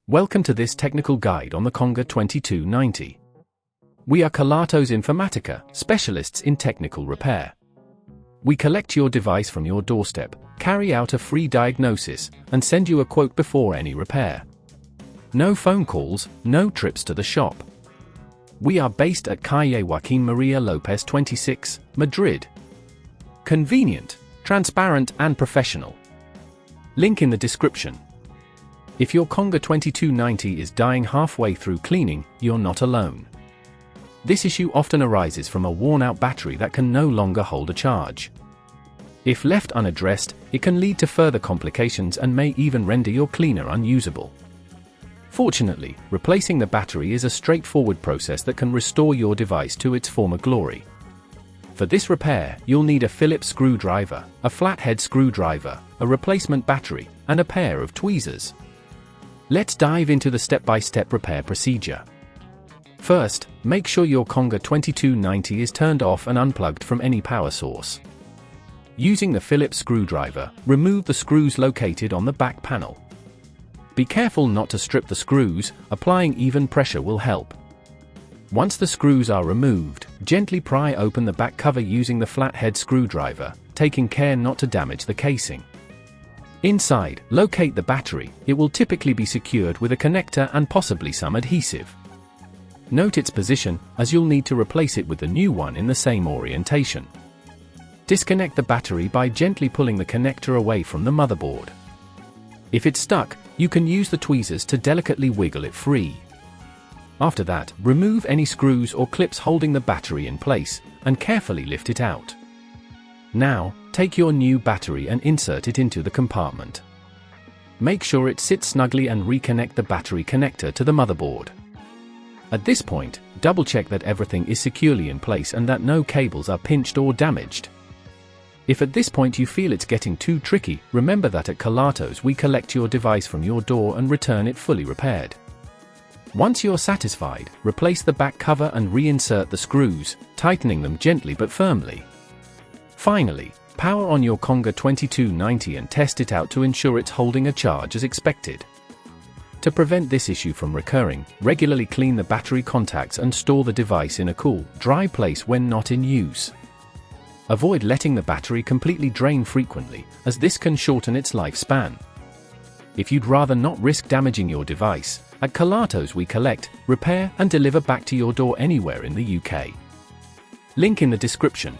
Welcome to this technical guide on the Conga 2290. We are Kelatos Informatica, specialists in technical repair. We collect your device from your doorstep, carry out a free diagnosis, and send you a quote before any repair. No phone calls, no trips to the shop. We are based at Calle Joaquín María López 26, Madrid. Convenient, transparent and professional. Link in the description. If your Conga 2290 is dying halfway through cleaning, you're not alone. This issue often arises from a worn-out battery that can no longer hold a charge. If left unaddressed, it can lead to further complications and may even render your cleaner unusable. Fortunately, replacing the battery is a straightforward process that can restore your device to its former glory. For this repair, you'll need a Phillips screwdriver, a flathead screwdriver, a replacement battery, and a pair of tweezers. Let's dive into the step-by-step repair procedure. First, make sure your Conga 2290 is turned off and unplugged from any power source. Using the Phillips screwdriver, remove the screws located on the back panel. Be careful not to strip the screws, applying even pressure will help. Once the screws are removed, gently pry open the back cover using the flathead screwdriver, taking care not to damage the casing. Inside, locate the battery. It will typically be secured with a connector and possibly some adhesive. Note its position, as you'll need to replace it with the new one in the same orientation. Disconnect the battery by gently pulling the connector away from the motherboard. If it's stuck, you can use the tweezers to delicately wiggle it free. After that, remove any screws or clips holding the battery in place, and carefully lift it out. Now, take your new battery and insert it into the compartment. Make sure it sits snugly and reconnect the battery connector to the motherboard. At this point, double-check that everything is securely in place and that no cables are pinched or damaged. If at this point you feel it's getting too tricky, remember that at Kelatos we collect your device from your door and return it fully repaired. Once you're satisfied, replace the back cover and reinsert the screws, tightening them gently but firmly. Finally, power on your Conga 2290 and test it out to ensure it's holding a charge as expected. To prevent this issue from recurring, regularly clean the battery contacts and store the device in a cool, dry place when not in use. Avoid letting the battery completely drain frequently, as this can shorten its lifespan. If you'd rather not risk damaging your device, at Kelatos we collect, repair and deliver back to your door anywhere in the UK. Link in the description.